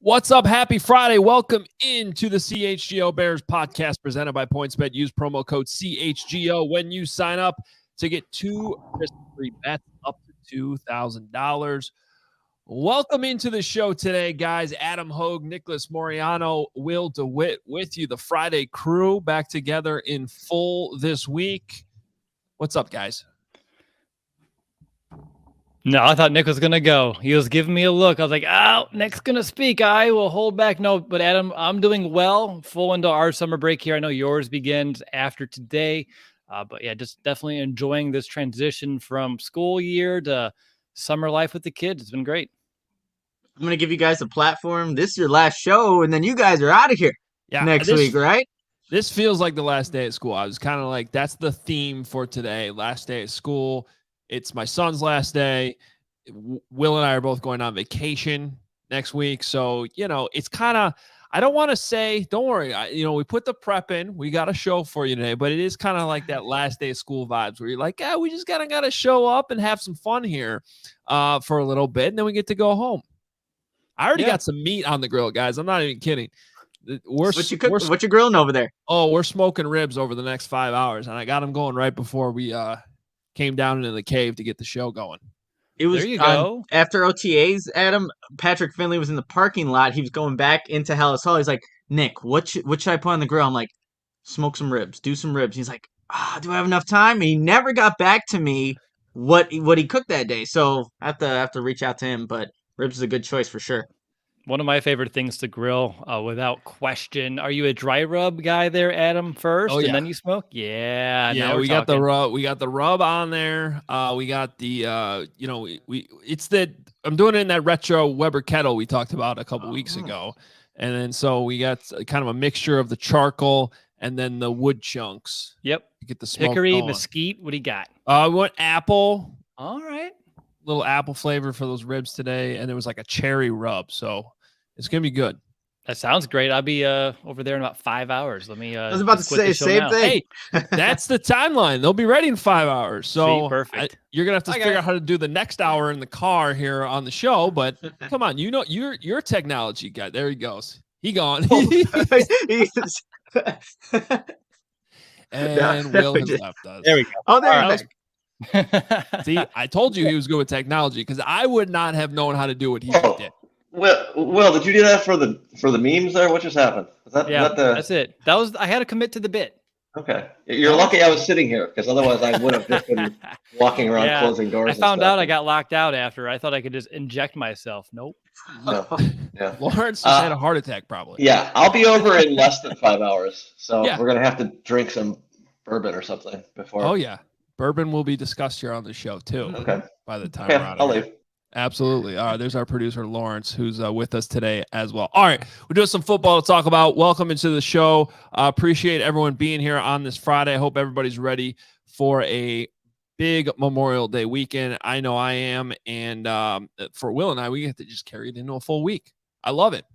What's up? Happy Friday. Welcome into the CHGO Bears Podcast presented by PointsBet. Use promo code CHGO when you sign up to get 2 risk-free bets up to $2,000. Welcome into the show today, guys. Adam Hoge, Nicholas Moreano, Will DeWitt with you. The Friday crew back together in full this week. What's up, guys? No, I thought Nick was going to go. He was giving me a look. I was like, oh, Nick's going to speak. I will hold back. No, but Adam, I'm doing well. Full into our summer break here. I know yours begins after today. But yeah, just definitely enjoying this transition from school year to summer life with the kids. It's been great. I'm going to give you guys a platform. This is your last show, and then you guys are out of here next week, right? This feels like the last day at school. I was kind of like, that's the theme for today. Last day at school. It's my son's last day. Will and I are both going on vacation next week. So, it's kind of, I don't want to say, don't worry. We put the prep in. We got a show for you today, but it is kind of like that last day of school vibes where you're like, we just got to show up and have some fun here for a little bit. And then we get to go home. I already got some meat on the grill, guys. I'm not even kidding. What you grilling over there? Oh, we're smoking ribs over the next 5 hours. And I got them going right before we, came down into the cave to get the show going. It was there you go. After OTAs, Adam, Patrick Finley was in the parking lot. He was going back into Hallis Hall. He's like, Nick, what should I put on the grill? I'm like, smoke some ribs, do some ribs. He's like, do I have enough time? And he never got back to me what he cooked that day. So I have to reach out to him, but ribs is a good choice for sure. One of my favorite things to grill, without question. Are you a dry rub guy there, Adam, first, and then you smoke? Yeah. Yeah, we got the rub. We got the rub on there. We got the, I'm doing it in that retro Weber kettle we talked about a couple weeks ago. And then so we got kind of a mixture of the charcoal and then the wood chunks. Yep. You get the smoke hickory, going. mesquite. What do you got? We went apple. All right. Little apple flavor for those ribs today. And there was like a cherry rub. So it's going to be good. That sounds great. I'll be over there in about 5 hours. Let me. I was about to say the same thing. Hey, that's the timeline. They'll be ready in 5 hours. So sweet, perfect. You're gonna have to figure out how to do the next hour in the car here on the show. But come on, you're a technology guy. There he goes. He gone. And Will has left us. There we go. Oh, there. See, I told you he was good with technology because I would not have known how to do what he did. Well, did you do that for the memes there? What just happened? That's it. I had to commit to the bit. Okay. You're lucky I was sitting here because otherwise I would have just been walking around closing doors. I found out I got locked out after. I thought I could just inject myself. Nope. No. Yeah. Lawrence just had a heart attack probably. Yeah. I'll be over in less than 5 hours. So we're going to have to drink some bourbon or something before. Oh, yeah. Bourbon will be discussed here on the show too. Okay. By the time we're out I'll of here. leave. Absolutely. All right. There's our producer, Lawrence, who's with us today as well. All right. We're doing some football to talk about. Welcome into the show. Appreciate everyone being here on this Friday. I hope everybody's ready for a big Memorial Day weekend. I know I am. And for Will and I, we get to just carry it into a full week. I love it.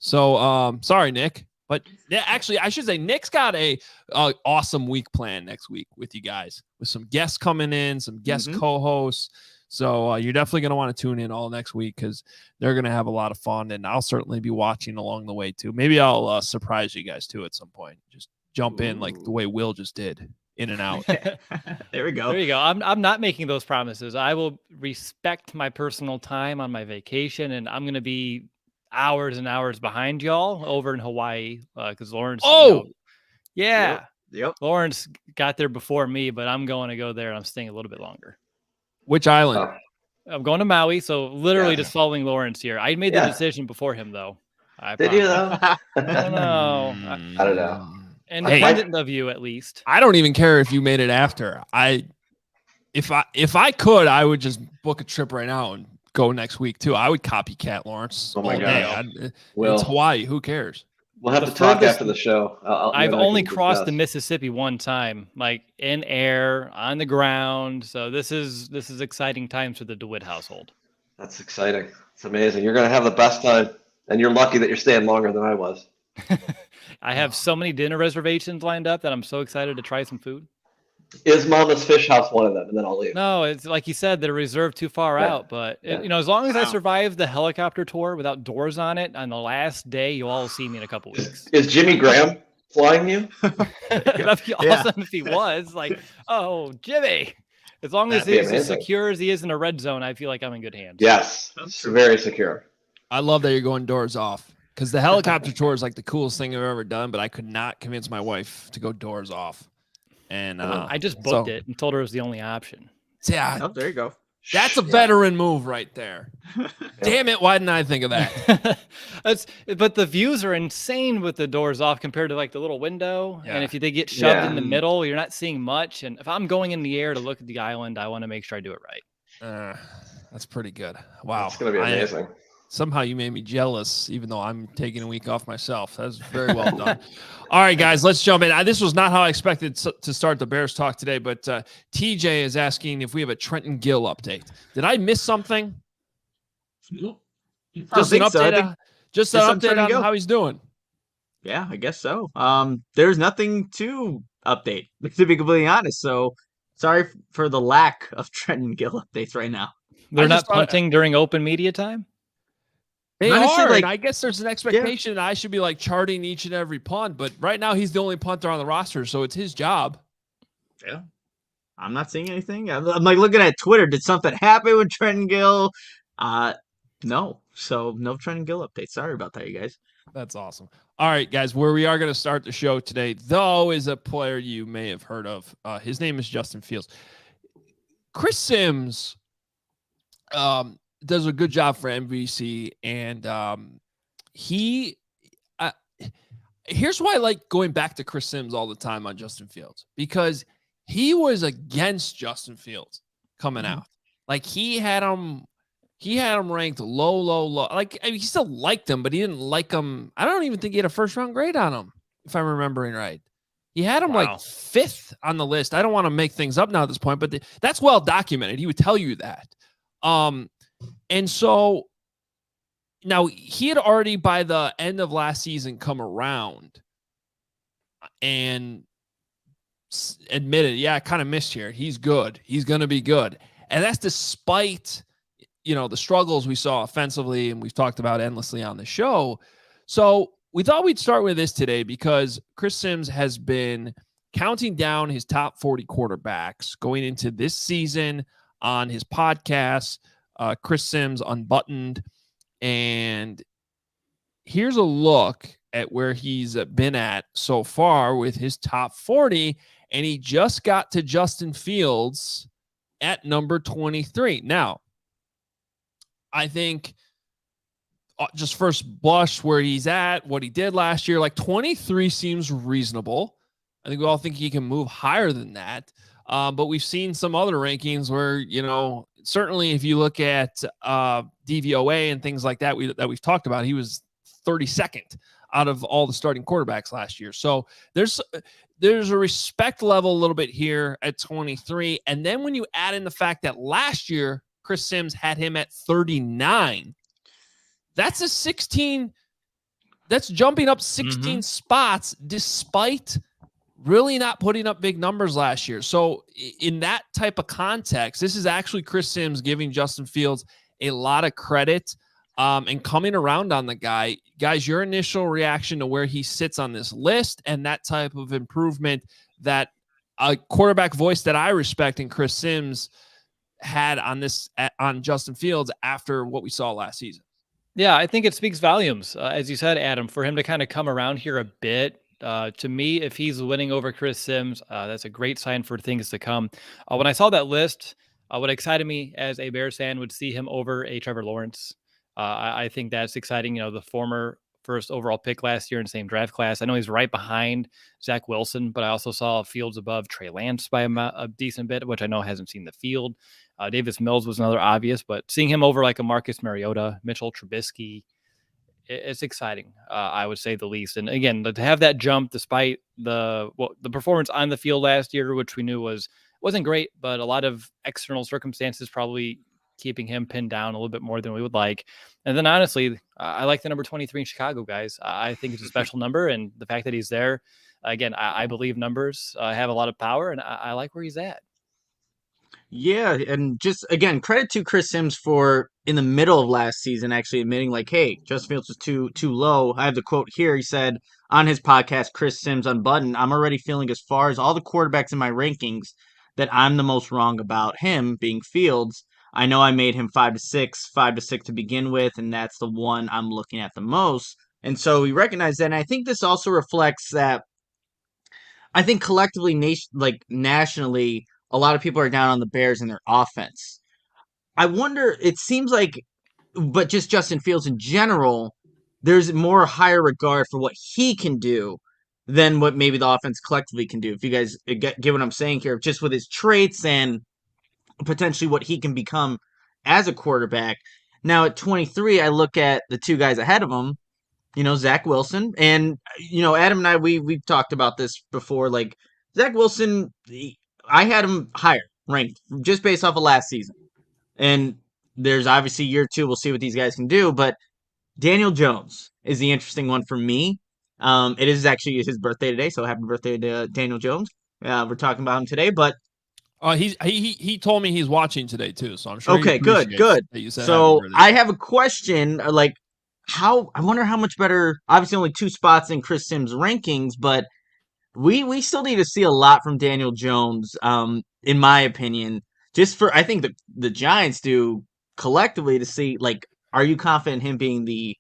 So sorry, Nick. But actually, I should say Nick's got a awesome week planned next week with you guys, with some guests coming in, some guest co-hosts. So you're definitely going to want to tune in all next week because they're going to have a lot of fun, and I'll certainly be watching along the way too. Maybe I'll surprise you guys too at some point. Just jump in like the way Will just did, in and out. There we go. There you go. I'm not making those promises. I will respect my personal time on my vacation, and I'm going to be hours and hours behind y'all over in Hawaii because Lawrence. Yep. Lawrence got there before me, but I'm going to go there, and I'm staying a little bit longer. Which island? I'm going to Maui, so literally just following Lawrence here. I made the decision before him, though. Did you, though? I don't know. I don't know. Independent of you, at least. I don't even care if you made it after. If I could, I would just book a trip right now and go next week, too. I would copycat Lawrence. Oh, my God. It's Hawaii. Who cares? We'll have to talk after the show. I've only crossed the Mississippi one time, like in air, on the ground. So this is exciting times for the DeWitt household. That's exciting. It's amazing. You're going to have the best time, and you're lucky that you're staying longer than I was. I have so many dinner reservations lined up that I'm so excited to try some food. Is Mama's Fish House one of them? And then I'll leave. No, it's like you said, they're reserved too far out. But as long as I survive the helicopter tour without doors on it on the last day, you'll all see me in a couple weeks. Is Jimmy Graham flying you? That'd be awesome if he was. Like, oh, Jimmy. As long as he's as secure as he is in a red zone, I feel like I'm in good hands. Yes, very secure. I love that you're going doors off, because the helicopter tour is like the coolest thing I've ever done, but I could not convince my wife to go doors off. And I just booked it and told her it was the only option. Yeah. Oh, there you go. That's a veteran move right there. Damn it. Why didn't I think of that? But the views are insane with the doors off compared to like the little window. Yeah. And if they get shoved in the middle, you're not seeing much. And if I'm going in the air to look at the island, I want to make sure I do it right. That's pretty good. Wow. It's going to be amazing. Somehow you made me jealous, even though I'm taking a week off myself. That was very well done. All right, guys, let's jump in. This was not how I expected to start the Bears talk today, but TJ is asking if we have a Trenton Gill update. Did I miss something? Just an update. Just an update on how he's doing. Yeah, I guess so. There's nothing to update, to be completely honest. So sorry for the lack of Trenton Gill updates right now. They're not punting during open media time? They are, and I guess there's an expectation that I should be like charting each and every punt, but right now he's the only punter on the roster, so it's his job. Yeah. I'm not seeing anything. I'm like looking at Twitter. Did something happen with Trenton Gill? No. So no Trenton Gill update. Sorry about that, you guys. That's awesome. All right, guys, where we are going to start the show today, though, is a player you may have heard of. His name is Justin Fields. Chris Sims, does a good job for NBC, and here's why I like going back to Chris Sims all the time on Justin Fields, because he was against Justin Fields coming out. Like he had him ranked low. Like, I mean, he still liked him, but he didn't like him. I don't even think he had a first round grade on him, if I'm remembering right. He had him like 5th on the list. I don't want to make things up now at this point, but that's well documented. He would tell you that. And so now he had already by the end of last season come around and admitted, yeah, I kind of missed here. He's good. He's going to be good. And that's despite, the struggles we saw offensively, and we've talked about endlessly on the show. So we thought we'd start with this today because Chris Sims has been counting down his top 40 quarterbacks going into this season on his podcast, Chris Sims Unbuttoned. And here's a look at where he's been at so far with his top 40. And he just got to Justin Fields at number 23. Now, I think just first blush where he's at, what he did last year, like 23 seems reasonable. I think we all think he can move higher than that. But we've seen some other rankings where, certainly if you look at DVOA and things like that that we've talked about, he was 32nd out of all the starting quarterbacks last year. So there's a respect level a little bit here at 23. And then when you add in the fact that last year, Chris Sims had him at 39, that's a 16. That's jumping up 16 spots despite really not putting up big numbers last year. So in that type of context, this is actually Chris Sims giving Justin Fields a lot of credit and coming around on the guy. Guys, your initial reaction to where he sits on this list and that type of improvement that a quarterback voice that I respect in Chris Sims had on Justin Fields after what we saw last season. Yeah, I think it speaks volumes, as you said, Adam, for him to kind of come around here a bit. To me, if he's winning over Chris Sims, that's a great sign for things to come. When I saw that list, what excited me as a Bears fan would see him over a Trevor Lawrence. I think that's exciting. The former first overall pick last year in the same draft class. I know he's right behind Zach Wilson, but I also saw Fields above Trey Lance by a decent bit, which I know hasn't seen the field. Davis Mills was another obvious, but seeing him over like a Marcus Mariota, Mitchell Trubisky, it's exciting, I would say the least. And again, to have that jump despite the performance on the field last year, which we knew wasn't great, but a lot of external circumstances probably keeping him pinned down a little bit more than we would like. And then honestly, I like the number 23 in Chicago, guys. I think it's a special number, and the fact that he's there, again, I believe numbers have a lot of power, and I like where he's at. Yeah, and just again, credit to Chris Sims for in the middle of last season actually admitting like, hey, Justin Fields was too low. I have the quote here. He said on his podcast, Chris Sims Unbuttoned, I'm already feeling as far as all the quarterbacks in my rankings that I'm the most wrong about him being Fields. I know I made him 5 to 6 to begin with, and that's the one I'm looking at the most. And so we recognize that. And I think this also reflects that I think collectively, nationally, a lot of people are down on the Bears and their offense. I wonder, it seems like, but just Justin Fields in general, there's more higher regard for what he can do than what maybe the offense collectively can do. If you guys get what I'm saying here, just with his traits and potentially what he can become as a quarterback. Now at 23, I look at the two guys ahead of him, Zach Wilson. And, Adam and I, we've talked about this before. Like, Zach Wilson, I had him higher ranked just based off of last season. And there's obviously year 2. We'll see what these guys can do. But Daniel Jones is the interesting one for me. It is actually his birthday today, so happy birthday to Daniel Jones. We're talking about him today, but he told me he's watching today too, so I'm sure. Okay, good. So I have a question, like I wonder how much better. Obviously, only 2 spots in Chris Sims' rankings, but we still need to see a lot from Daniel Jones. In my opinion, I think the Giants do collectively to see, like, are you confident in him being the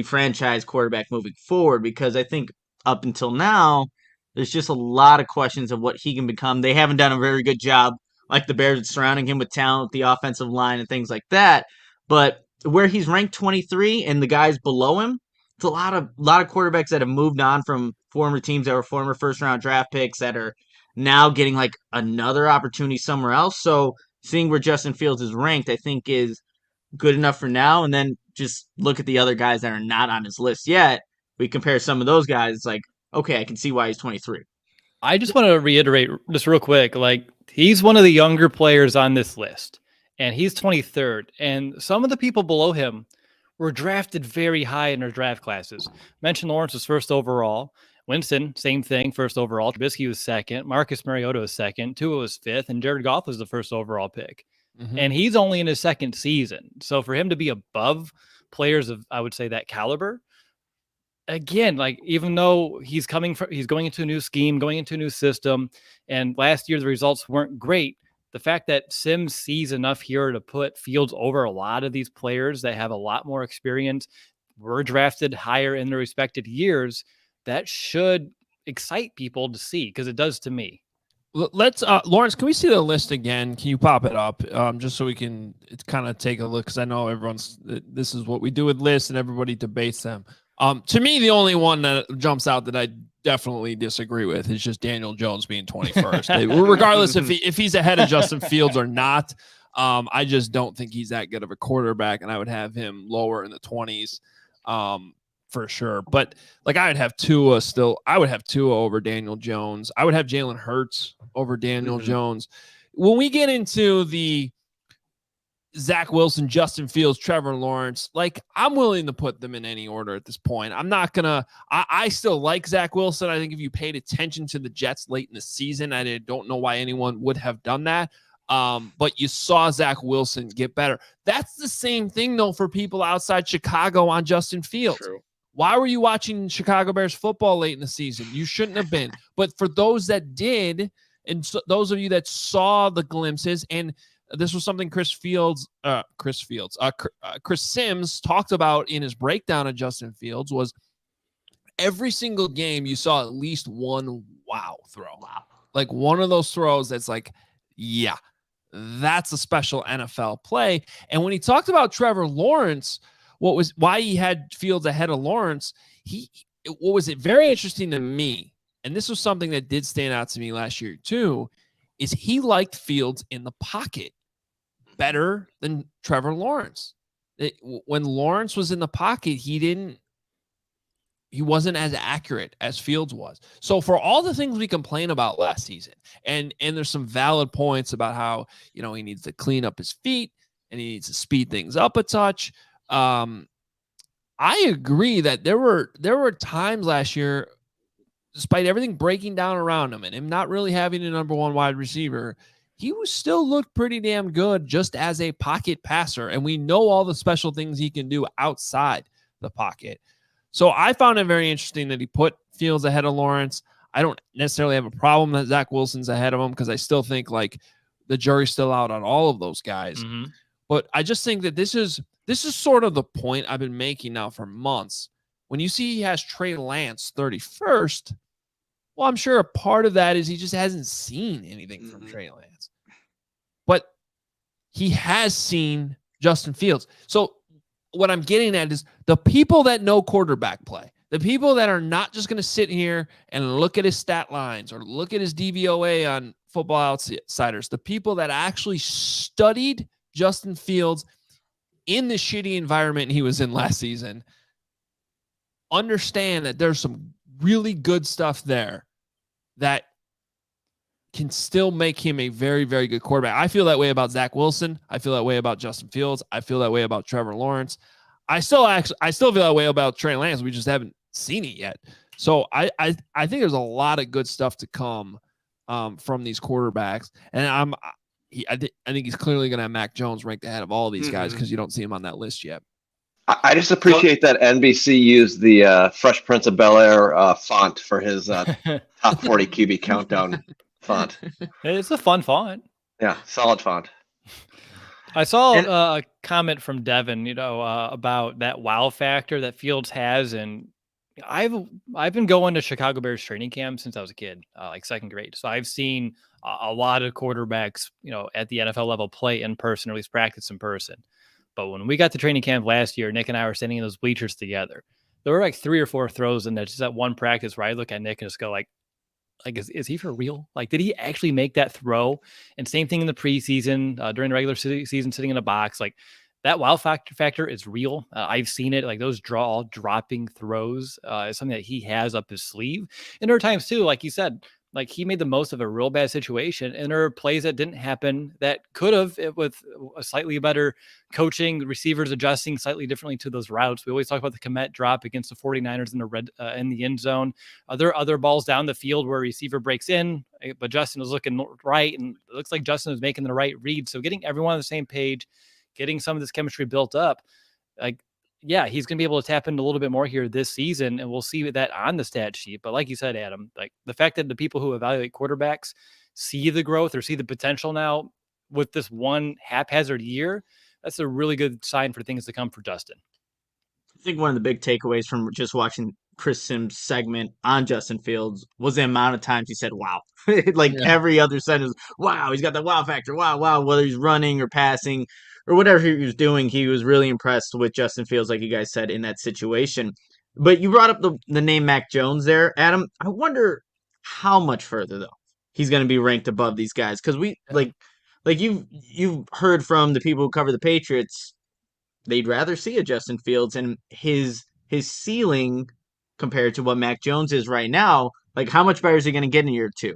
franchise quarterback moving forward? Because I think up until now, there's just a lot of questions of what he can become. They haven't done a very good job, like the Bears, surrounding him with talent, the offensive line, and things like that. But where he's ranked 23 and the guys below him, it's a lot of quarterbacks that have moved on from former teams that were former first-round draft picks that are now getting like another opportunity somewhere else. So seeing where Justin Fields is ranked, I think is good enough for now. And then just look at the other guys that are not on his list yet. We compare some of those guys. It's like, okay, I can see why he's 23. I just want to reiterate just real quick, like, he's one of the younger players on this list, and he's 23rd. And some of the people below him were drafted very high in their draft classes. Mentioned Lawrence was first overall. Winston, same thing, first overall. Trubisky was second. Marcus Mariota was second. Tua was 5th. And Jared Goff was the first overall pick. Mm-hmm. And he's only in his 2nd season. So for him to be above players of, I would say, that caliber, again, like, even though he's going into a new scheme, going into a new system, and last year the results weren't great, the fact that Sims sees enough here to put Fields over a lot of these players that have a lot more experience, were drafted higher in their respected years, that should excite people to see, because it does to me. Let's Lawrence, can we see the list again? Can you pop it up just so we can kind of take a look? Because I know this is what we do with lists and everybody debates them. To me, the only one that jumps out that I definitely disagree with is just Daniel Jones being 21st. Regardless if he's ahead of Justin Fields or not, I just don't think he's that good of a quarterback, and I would have him lower in the 20s for sure. But like, I would have Tua still. I would have Tua over Daniel Jones. I would have Jalen Hurts over Daniel Jones. When we get into the Zach Wilson, Justin Fields, Trevor Lawrence, like, I'm willing to put them in any order at this point. I'm not gonna. I still like Zach Wilson. I think if you paid attention to the Jets late in the season, I don't know why anyone would have done that. But you saw Zach Wilson get better. That's the same thing though for people outside Chicago on Justin Fields. True. Why were you watching Chicago Bears football late in the season? You shouldn't have been. But for those that did, and so those of you that saw the glimpses, and this was something Chris Sims talked about in his breakdown of Justin Fields, was every single game you saw at least one wow throw. Wow. Like, one of those throws that's like, yeah, that's a special NFL play. And when he talked about Trevor Lawrence, why he had Fields ahead of Lawrence, what was it very interesting to me, and this was something that did stand out to me last year too, is he liked Fields in the pocket better than Trevor Lawrence. When Lawrence was in the pocket, he wasn't as accurate as Fields was. So for all the things we complain about last season, and there's some valid points about how, he needs to clean up his feet and he needs to speed things up a touch. I agree that there were times last year despite everything breaking down around him and him not really having a number one wide receiver, he was still looked pretty damn good just as a pocket passer. And we know all the special things he can do outside the pocket. So I found it very interesting that he put Fields ahead of Lawrence. I don't necessarily have a problem that Zach Wilson's ahead of him because I still think like the jury's still out on all of those guys. Mm-hmm. But I just think that this is sort of the point I've been making now for months. When you see he has Trey Lance 31st, well, I'm sure a part of that is he just hasn't seen anything from Trey Lance. But he has seen Justin Fields. So what I'm getting at is the people that know quarterback play, the people that are not just going to sit here and look at his stat lines or look at his DVOA on Football Outsiders, the people that actually studied Justin Fields in the shitty environment he was in last season, understand that there's some really good stuff there that can still make him a very, very good quarterback. I feel that way about Zach Wilson. I feel that way about Justin Fields. I feel that way about Trevor Lawrence. I still feel that way about Trey Lance. We just haven't seen it yet. So I think there's a lot of good stuff to come from these quarterbacks. And I think he's clearly going to have Mac Jones ranked ahead of all these guys because you don't see him on that list yet. I just appreciate that NBC used the Fresh Prince of Bel-Air font for his top 40 QB countdown font. It's a fun font. Yeah, solid font. I saw a comment from Devin, about that wow factor that Fields has, and I've been going to Chicago Bears training camp since I was a kid, like second grade. So I've seen a lot of quarterbacks, at the NFL level play in person, or at least practice in person. But when we got to training camp last year, Nick and I were sitting in those bleachers together. There were like 3 or 4 throws in there, just that one practice where I look at Nick and just go like, is he for real? Like, did he actually make that throw? And same thing in the preseason, during the regular season, sitting in a box. Like, that wow factor is real. I've seen it. Like, those dropping throws is something that he has up his sleeve. And there are times too, like you said, like he made the most of a real bad situation, and there are plays that didn't happen that could have, with a slightly better coaching, receivers adjusting slightly differently to those routes. We always talk about the Komet drop against the 49ers in the end zone. There are other balls down the field where a receiver breaks in, but Justin was looking right, and it looks like Justin was making the right read. So getting everyone on the same page, getting some of this chemistry built up, like, yeah, he's going to be able to tap into a little bit more here this season, and we'll see that on the stat sheet. But like you said, Adam, like the fact that the people who evaluate quarterbacks see the growth or see the potential now with this one haphazard year, that's a really good sign for things to come for Justin. I think one of the big takeaways from just watching Chris Sims' segment on Justin Fields was the amount of times he said, wow. Every other sentence, wow, he's got the wow factor. Wow. Whether he's running or passing or whatever he was doing, he was really impressed with Justin Fields, like you guys said, in that situation. But you brought up the name Mac Jones there, Adam. I wonder how much further, though, he's going to be ranked above these guys. Because you've heard from the people who cover the Patriots, they'd rather see a Justin Fields, and his ceiling compared to what Mac Jones is right now, like how much better is he going to get in year 2?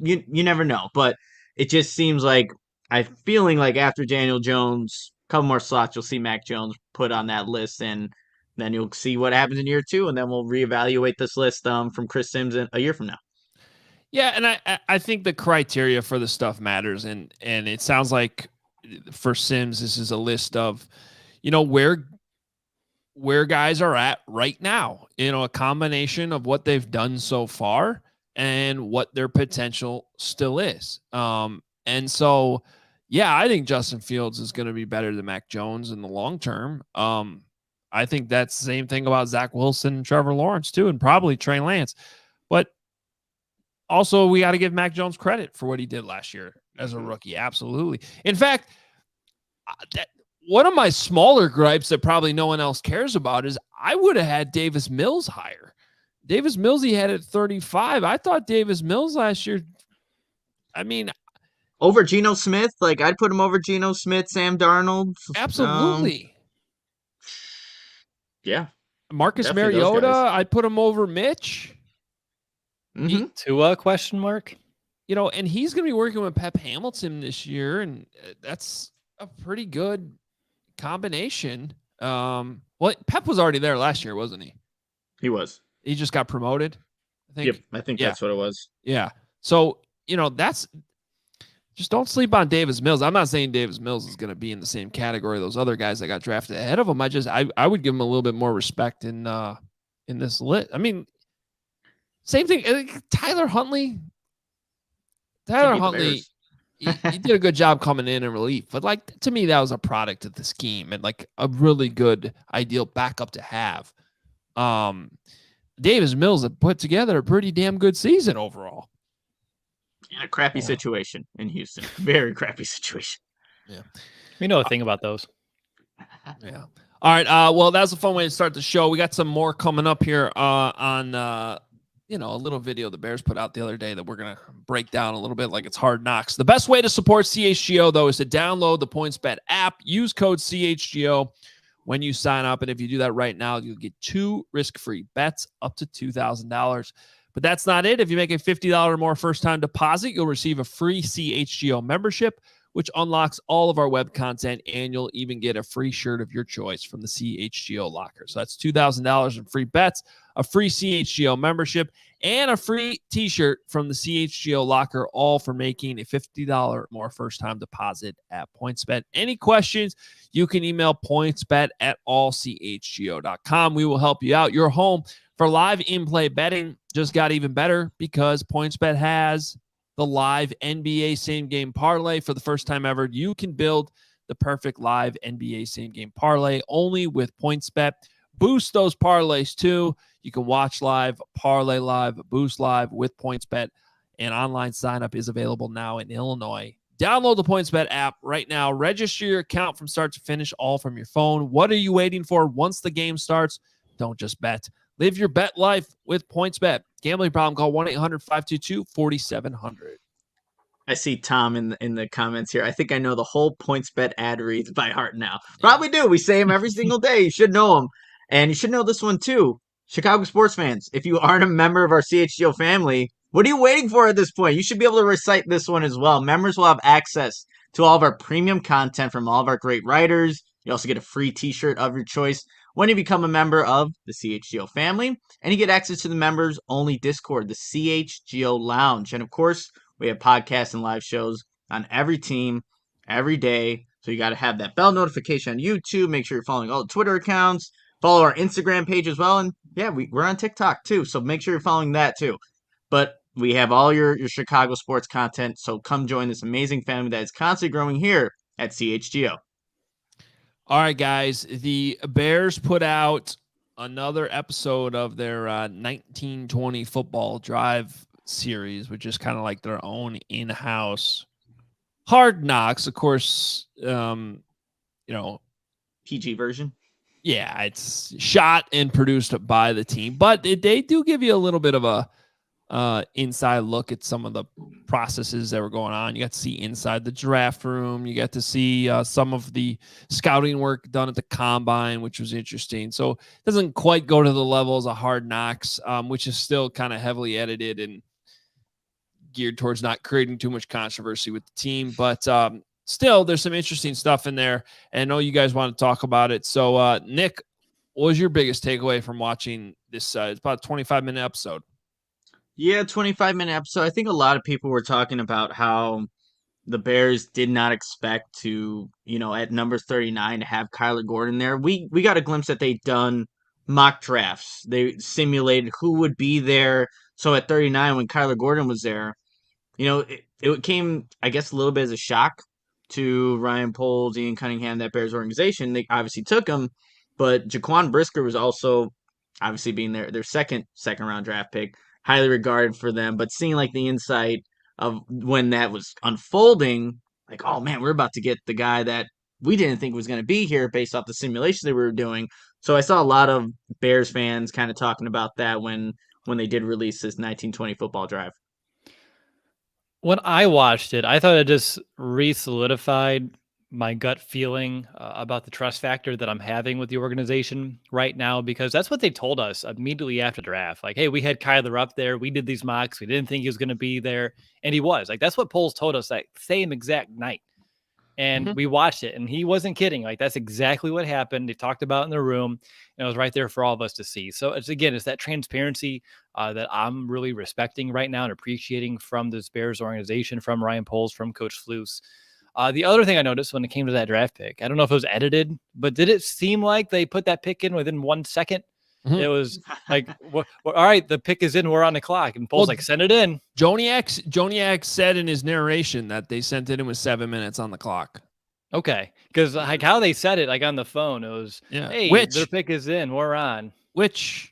You never know, but it just seems like I'm feeling like after Daniel Jones, a couple more slots, you'll see Mac Jones put on that list, and then you'll see what happens in year 2, and then we'll reevaluate this list from Chris Sims a year from now. Yeah, and I think the criteria for the stuff matters, and it sounds like for Sims, this is a list of, where guys are at right now, a combination of what they've done so far and what their potential still is. And so, yeah, I think Justin Fields is going to be better than Mac Jones in the long term. I think that's the same thing about Zach Wilson and Trevor Lawrence too, and probably Trey Lance. But also, we got to give Mac Jones credit for what he did last year as a rookie. Absolutely. In fact, one of my smaller gripes that probably no one else cares about is I would have had Davis Mills higher. Davis Mills, he had at 35. I thought Davis Mills last year, over Geno Smith? Like, I'd put him over Geno Smith, Sam Darnold. Absolutely. Yeah. Marcus Mariota, I'd put him over Mitch. Mm-hmm. Tua, question mark? And he's going to be working with Pep Hamilton this year, and that's a pretty good combination. Well, Pep was already there last year, wasn't he? He was. He just got promoted, I think. Yep, I think Yeah. that's what it was. Yeah. So, that's just don't sleep on Davis Mills. I'm not saying Davis Mills is going to be in the same category those other guys that got drafted ahead of him. I would give him a little bit more respect in this list. I mean, same thing. Tyler Huntley. He did a good job coming in relief, but to me, that was a product of the scheme and a really good ideal backup to have. Davis Mills had put together a pretty damn good season overall. In a crappy situation in Houston. Very crappy situation. Yeah. We know a thing about those. Yeah. All right. Well, that's a fun way to start the show. We got some more coming up here on a little video the Bears put out the other day that we're going to break down a little bit like it's Hard Knocks. The best way to support CHGO, though, is to download the PointsBet app. Use code CHGO when you sign up. And if you do that right now, you'll get 2 risk-free bets up to $2,000. But that's not it. If you make a $50 or more first-time deposit, you'll receive a free CHGO membership, which unlocks all of our web content, and you'll even get a free shirt of your choice from the CHGO locker. So that's $2,000 in free bets, a free CHGO membership, and a free t-shirt from the CHGO locker, all for making a $50 or more first-time deposit at PointsBet. Any questions, you can email pointsbet@allchgo.com. We will help you out. Your home for live in-play betting just got even better because PointsBet has the live NBA same-game parlay. For the first time ever, you can build the perfect live NBA same-game parlay only with PointsBet. Boost those parlays too. You can watch live, parlay live, boost live with PointsBet, and online sign-up is available now in Illinois. Download the PointsBet app right now. Register your account from start to finish, all from your phone. What are you waiting for? Once the game starts, don't just bet. Live your bet life with PointsBet. Gambling problem, call 1-800-522-4700. I see Tom in the comments here. I think I know the whole PointsBet ad reads by heart now. Probably do. We say them every single day. You should know them. And you should know this one too. Chicago sports fans, if you aren't a member of our CHGO family, what are you waiting for at this point? You should be able to recite this one as well. Members will have access to all of our premium content from all of our great writers. You also get a free t-shirt of your choice when you become a member of the CHGO family, and you get access to the members only Discord, the CHGO Lounge. And of course, we have podcasts and live shows on every team, every day. So you got to have that bell notification on YouTube. Make sure you're following all the Twitter accounts. Follow our Instagram page as well. And yeah, we're on TikTok too. So make sure you're following that too. But we have all your Chicago sports content. So come join this amazing family that is constantly growing here at CHGO. All right, guys. The Bears put out another episode of their 1920 football drive series, which is kind of like their own in-house Hard Knocks. Of course, PG version. Yeah, it's shot and produced by the team, but they do give you a little bit of a inside look at some of the processes that were going on. You got to see inside the draft room. You got to see some of the scouting work done at the combine, which was interesting. So it doesn't quite go to the levels of Hard Knocks, which is still kind of heavily edited and geared towards not creating too much controversy with the team. But still, there's some interesting stuff in there. And I know you guys want to talk about it. So, Nick, what was your biggest takeaway from watching this? It's about a 25-minute episode. Yeah, 25-minute episode. I think a lot of people were talking about how the Bears did not expect to, at number 39 to have Kyler Gordon there. We got a glimpse that they'd done mock drafts. They simulated who would be there. So at 39, when Kyler Gordon was there, it came, I guess, a little bit as a shock to Ryan Poles, Ian Cunningham, that Bears organization. They obviously took him, but Jaquan Brisker was also obviously being their second round draft pick. Highly regarded for them, but seeing like the insight of when that was unfolding, like, oh man, we're about to get the guy that we didn't think was going to be here based off the simulation that we were doing. So I saw a lot of Bears fans kind of talking about that when they did release this 1920 football drive. When I watched it, I thought it just re-solidified my gut feeling about the trust factor that I'm having with the organization right now, because that's what they told us immediately after draft. Like, hey, we had Kyler up there. We did these mocks. We didn't think he was going to be there. And he was. Like, that's what Poles told us that same exact night. And we watched it, and he wasn't kidding. Like, that's exactly what happened. They talked about it in the room, and it was right there for all of us to see. So it's that transparency that I'm really respecting right now and appreciating from this Bears organization, from Ryan Poles, from Coach Flus. The other thing I noticed when it came to that draft pick, I don't know if it was edited, but did it seem like they put that pick in within 1 second? It was like, all right, the pick is in. We're on the clock. And Poles send it in. Joniak said in his narration that they sent it in with 7 minutes on the clock. Okay. Because like how they said it, like on the phone, it was, hey, their pick is in. We're on. Wait,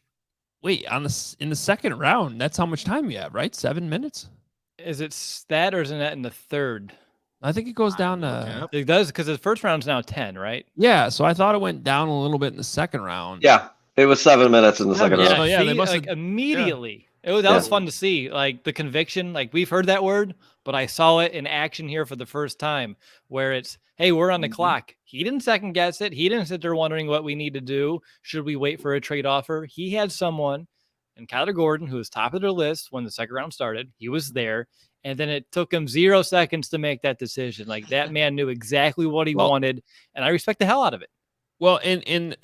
in the second round, that's how much time you have, right? 7 minutes? Is it that or isn't that in the third? I think it goes down to... It does, because the first round's now 10, right? Yeah, so I thought it went down a little bit in the second round. Yeah. It was 7 minutes in the second round. Oh, yeah, they must have immediately. Yeah. That was fun to see. Like the conviction, like we've heard that word, but I saw it in action here for the first time where it's, hey, we're on the clock. He didn't second guess it. He didn't sit there wondering what we need to do. Should we wait for a trade offer? He had someone, and Kyler Gordon, who was top of their list when the second round started. He was there. And then it took him 0 seconds to make that decision. Like that man knew exactly what he wanted. And I respect the hell out of it. Well, and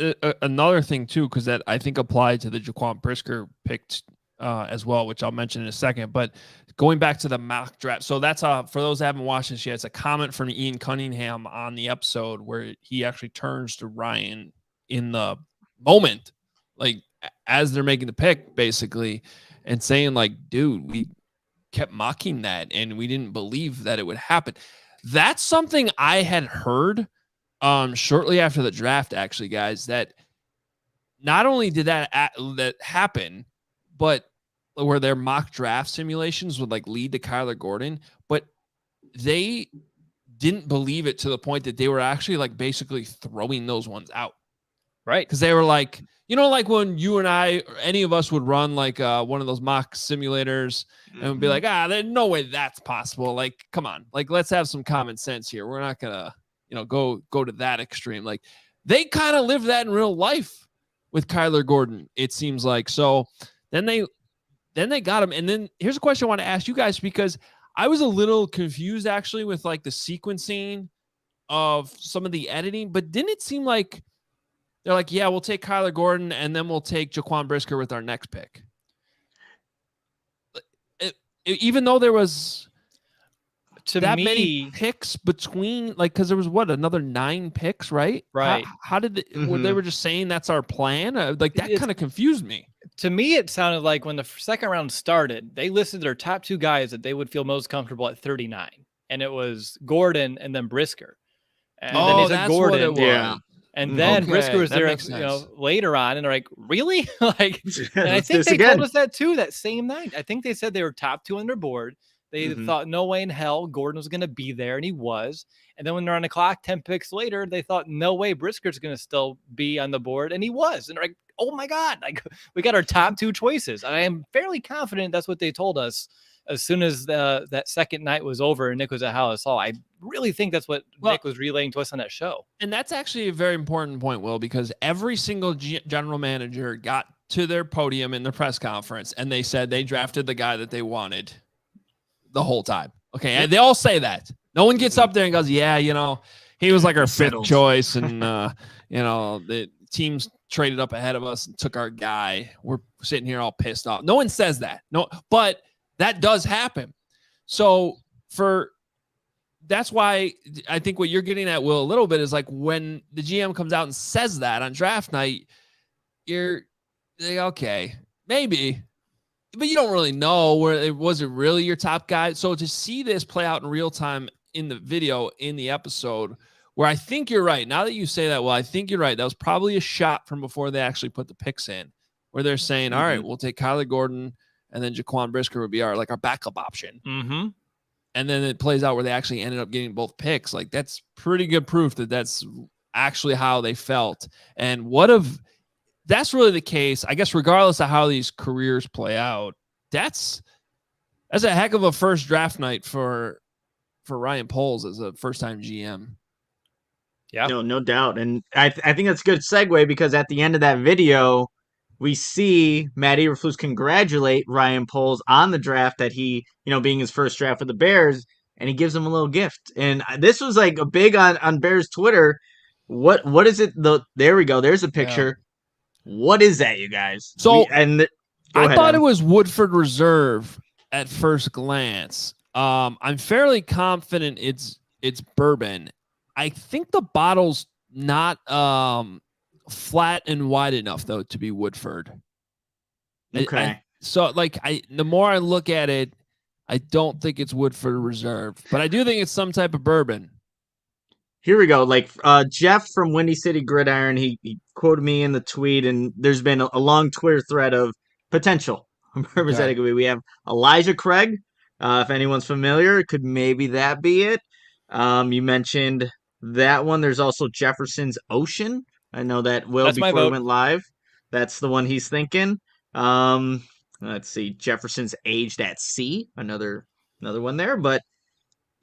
another thing too, because that I think applied to the Jaquan Brisker pick as well, which I'll mention in a second. But going back to the mock draft, so that's for those that haven't watched this yet, it's a comment from Ian Cunningham on the episode where he actually turns to Ryan in the moment, like as they're making the pick, basically, and saying like, "Dude, we kept mocking that, and we didn't believe that it would happen." That's something I had heard. Shortly after the draft, actually, guys, that not only did that happen, but where their mock draft simulations would like lead to Kyler Gordon, but they didn't believe it to the point that they were actually like basically throwing those ones out. Right. Because they were like, like when you and I, or any of us would run like one of those mock simulators and would be like, there's no way that's possible. Like, come on, like, let's have some common sense here. We're not going to, go to that extreme. Like they kind of live that in real life with Kyler Gordon, it seems like. So then they got him. And then here's a question I want to ask you guys, because I was a little confused actually with like the sequencing of some of the editing, but didn't it seem like they're like, yeah, we'll take Kyler Gordon and then we'll take Jaquan Brisker with our next pick. Even though there was many picks between, like, because there was another 9 picks, right? Right. How did they were just saying that's our plan? Like that kind of confused me. To me, it sounded like when the second round started, they listed their top 2 guys that they would feel most comfortable at 39, and it was Gordon and then Brisker. And then they said Gordon, what it was. Yeah. And then Brisker was there, later on, and they're like, "Really?" Like, and I think they told us that too that same night. I think they said they were top 2 on their board. They thought no way in hell Gordon was going to be there, and he was. And then when they're on the clock, 10 picks later, they thought no way Brisker's going to still be on the board, and he was. And they're like, "Oh my God! Like, we got our top 2 choices." And I am fairly confident that's what they told us as soon as that second night was over and Nick was at Hallis Hall. I really think that's what Nick was relaying to us on that show. And that's actually a very important point, Will, because every single general manager got to their podium in the press conference and they said they drafted the guy that they wanted the whole time. Okay. And they all say that. No one gets up there and goes, yeah, he was like our 5th choice. And, the teams traded up ahead of us and took our guy. We're sitting here all pissed off. No one says that. No, but that does happen. So that's why I think what you're getting at, Will, a little bit is like when the GM comes out and says that on draft night, you're like, okay, maybe, but you don't really know was it really your top guy. So to see this play out in real time in the video, in the episode, where I think you're right. Now that you say that, well, I think you're right. That was probably a shot from before they actually put the picks in, where they're saying, all right, we'll take Kyler Gordon, and then Jaquan Brisker would be our backup option. Mm-hmm. And then it plays out where they actually ended up getting both picks. Like, that's pretty good proof that that's actually how they felt. And that's really the case, I guess, regardless of how these careers play out, that's a heck of a first draft night for Ryan Poles as a first-time GM. Yeah, no doubt. And I think that's a good segue, because at the end of that video, we see Matt Eberflus congratulate Ryan Poles on the draft that he, being his first draft for the Bears. and he gives him a little gift. And this was like a big on Bears Twitter. What is it? There we go. There's a picture. Yeah. What is that, you guys? So I thought it was Woodford Reserve at first glance. I'm fairly confident it's bourbon. I think the bottle's not flat and wide enough though to be Woodford. Okay. The more I look at it, I don't think it's Woodford Reserve, but I do think it's some type of bourbon. Here we go. Jeff from Windy City Gridiron, he quoted me in the tweet, and there's been a long Twitter thread of potential bourbons that it could be. We have Elijah Craig. If anyone's familiar, could maybe that be it? You mentioned that one. There's also Jefferson's Ocean. I know that before we went live. That's the one he's thinking. Let's see. Jefferson's Aged at Sea. Another one there. But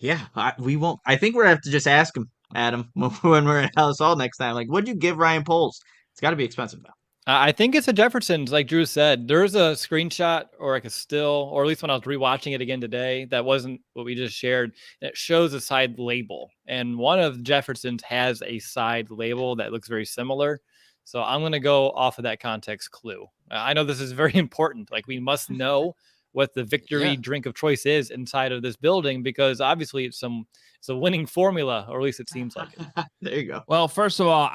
yeah, we won't. I think we're gonna have to just ask him, Adam, when we're at House Hall next time. Like, what'd you give Ryan Poles? It's got to be expensive now. I think it's a Jefferson's, like Drew said. There's a screenshot or like a still, or at least when I was rewatching it again today, that wasn't what we just shared. It shows a side label, and one of Jefferson's has a side label that looks very similar. So I'm going to go off of that context clue. I know this is very important. Like, we must know what the victory drink of choice is inside of this building, because obviously it's a winning formula, or at least it seems like it. There you go. Well, first of all,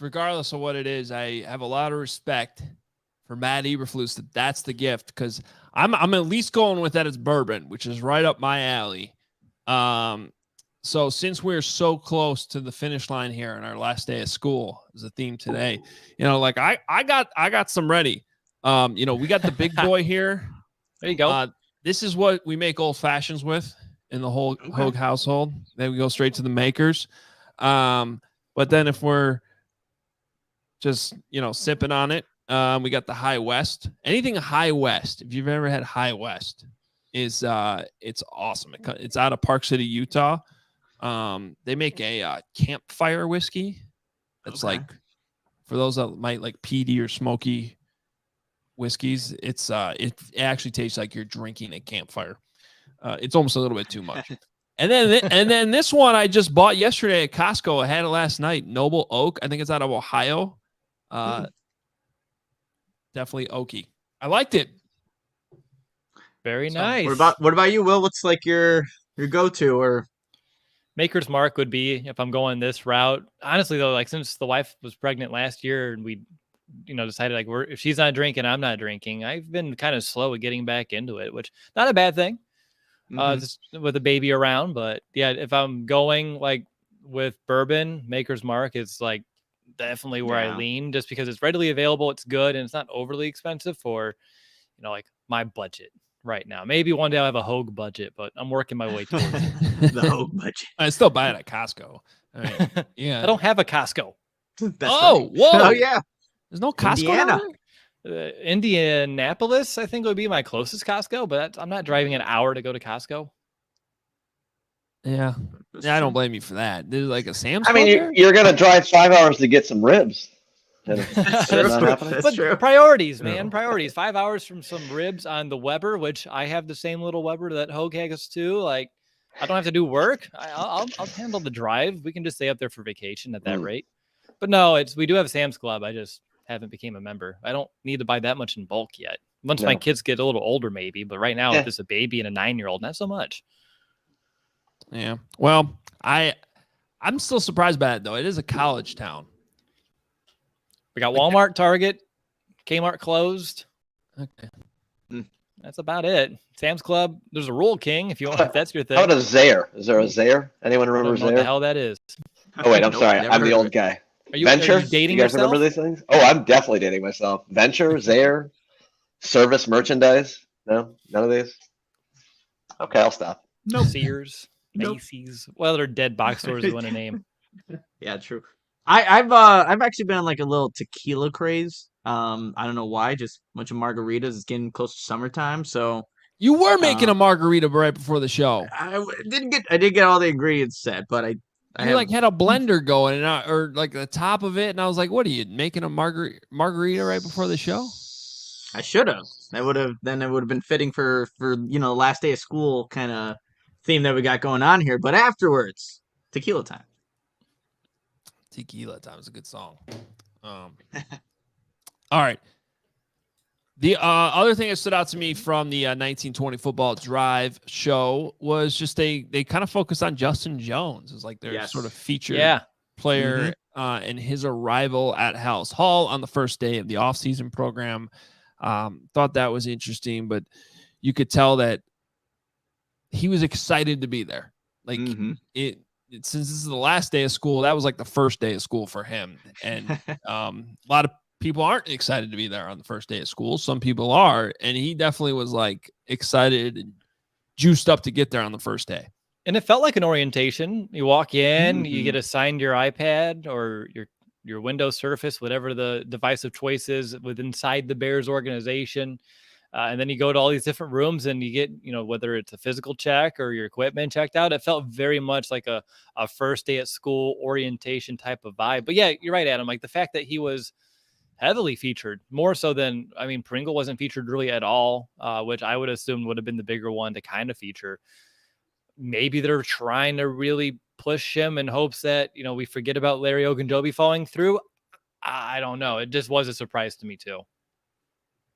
regardless of what it is, I have a lot of respect for Matt Eberflus that's the gift, because I'm at least going with that as bourbon, which is right up my alley. So since we're so close to the finish line here in our last day of school is the theme today, I got some ready. We got the big boy here. There you go. This is what we make old fashions with in the whole Hoge household. Then we go straight to the makers. But then if we're just, sipping on it, we got the High West. Anything High West, if you've ever had High West, it's awesome. It's out of Park City, Utah. They make a campfire whiskey. It's like, for those that might like peaty or smoky whiskeys, it actually tastes like you're drinking a campfire. It's almost a little bit too much. And then this one I just bought yesterday at Costco. I had it last night. Noble Oak. I think it's out of Ohio. Definitely oaky. I liked it. Very nice. What about you, Will? What's like your go-to or? Maker's Mark would be if I'm going this route. Honestly, though, like since the wife was pregnant last year and we, decided like if she's not drinking, I'm not drinking. I've been kind of slow at getting back into it, which not a bad thing. Just with a baby around, but yeah, if I'm going like with bourbon, Maker's Mark is like definitely where I lean, just because it's readily available, it's good, and it's not overly expensive for, like my budget right now. Maybe one day I'll have a Hoge budget, but I'm working my way towards it. The Hoge budget. I still buy it at Costco. Right. Yeah. I don't have a Costco. Whoa. Oh yeah. There's no Costco. Indianapolis, I think, would be my closest Costco, but I'm not driving an hour to go to Costco. Yeah. I don't blame you for that. There's like a Sam's. I mean, you're going to drive 5 hours to get some ribs. That's true. Priorities, man. Priorities. 5 hours from some ribs on the Weber, which I have the same little Weber that Hoge has too. Like, I don't have to do work. I'll handle the drive. We can just stay up there for vacation at that rate. But no, we do have a Sam's Club. I just haven't became a member. I don't need to buy that much in bulk yet. Once my kids get a little older, maybe. But right now, with just a baby and a 9-year-old, not so much. Yeah. Well, I'm still surprised by it though. It is a college town. We got Walmart, Target, Kmart closed. Okay. That's about it. Sam's Club. There's a Rural King if you want. If that's your thing. How about a Zare? Is there a Zare? Anyone remember Zare? What the hell that is? Oh wait, I'm sorry. I'm the old guy. Venture? Are you dating you guys yourself? remember these things? Oh, I'm definitely dating myself. Venture, Zare, service merchandise. No, none of these. Okay, I'll stop. No. Sears, Macy's. What other dead box stores do you want to name? Yeah, true. I've actually been on like a little tequila craze. I don't know why. Just a bunch of margaritas. It's getting close to summertime, so you were making a margarita right before the show. I did get all the ingredients set, but I had a blender going or like the top of it, and I was like, "What are you making a margarita right before the show?" I should have. That would have been fitting for the last day of school kind of theme that we got going on here. But afterwards, tequila time. Tequila time is a good song. All right. The other thing that stood out to me from the 1920 football drive show was just they kind of focused on Justin Jones as like their sort of featured player and his arrival at Hallis Hall on the first day of the offseason program. Thought that was interesting, but you could tell that he was excited to be there. Like since this is the last day of school, that was like the first day of school for him. And a lot of people aren't excited to be there on the first day of school. Some people are, and he definitely was like excited and juiced up to get there on the first day. And it felt like an orientation. You walk in, you get assigned your iPad or your Windows Surface, whatever the device of choice is inside the Bears organization. And then you go to all these different rooms and you get, whether it's a physical check or your equipment checked out. It felt very much like a first day at school orientation type of vibe. But yeah, you're right, Adam. Like the fact that he was heavily featured, more so than, Pringle wasn't featured really at all, which I would assume would have been the bigger one to kind of feature. Maybe they're trying to really push him in hopes that, we forget about Larry Ogunjobi falling through. I don't know. It just was a surprise to me too.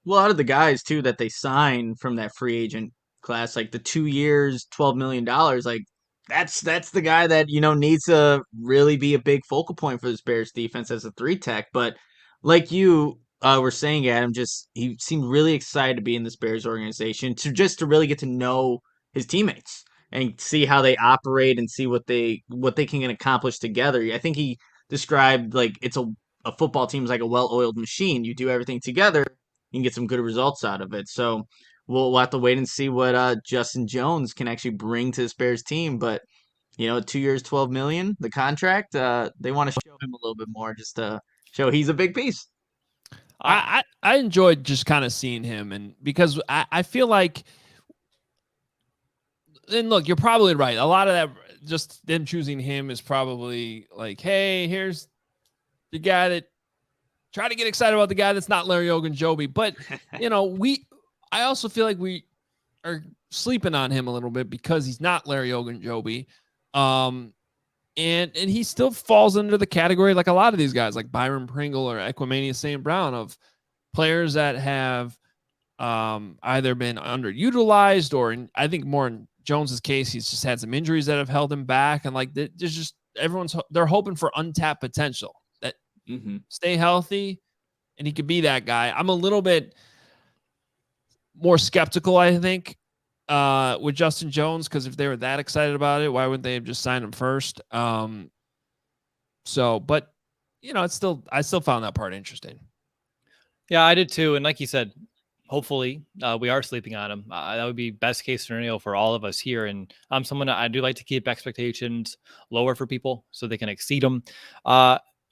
Well, out of the guys too that they signed from that free agent class, like the 2 years, $12 million, like that's the guy that, needs to really be a big focal point for this Bears defense as a 3-tech. But like you were saying, Adam, he seemed really excited to be in this Bears organization to really get to know his teammates and see how they operate and see what they can accomplish together. I think he described like it's a football team is like a well-oiled machine. You do everything together, you can get some good results out of it. So we'll have to wait and see what Justin Jones can actually bring to this Bears team. But 2 years, $12 million, the contract. They want to show him a little bit more, just to show he's a big piece. I enjoyed just kind of seeing him, and because I feel like, and look, you're probably right. A lot of that, just them choosing him is probably like, hey, here's the guy that try to get excited about the guy that's not Larry Ogunjobi. But, I also feel like we are sleeping on him a little bit because he's not Larry Ogunjobi. And he still falls into the category like a lot of these guys, like Byron Pringle or Equimania St. Brown, of players that have either been underutilized or, I think more in Jones's case, he's just had some injuries that have held him back. And like, there's just they're hoping for untapped potential. Stay healthy, and he could be that guy. I'm a little bit more skeptical, I think, with Justin Jones, because if they were that excited about it, why wouldn't they have just signed him first? But it's still, I still found that part interesting. Yeah, I did too. And like you said, hopefully we are sleeping on him. That would be best case scenario for all of us here. And I'm someone that I do like to keep expectations lower for people so they can exceed them.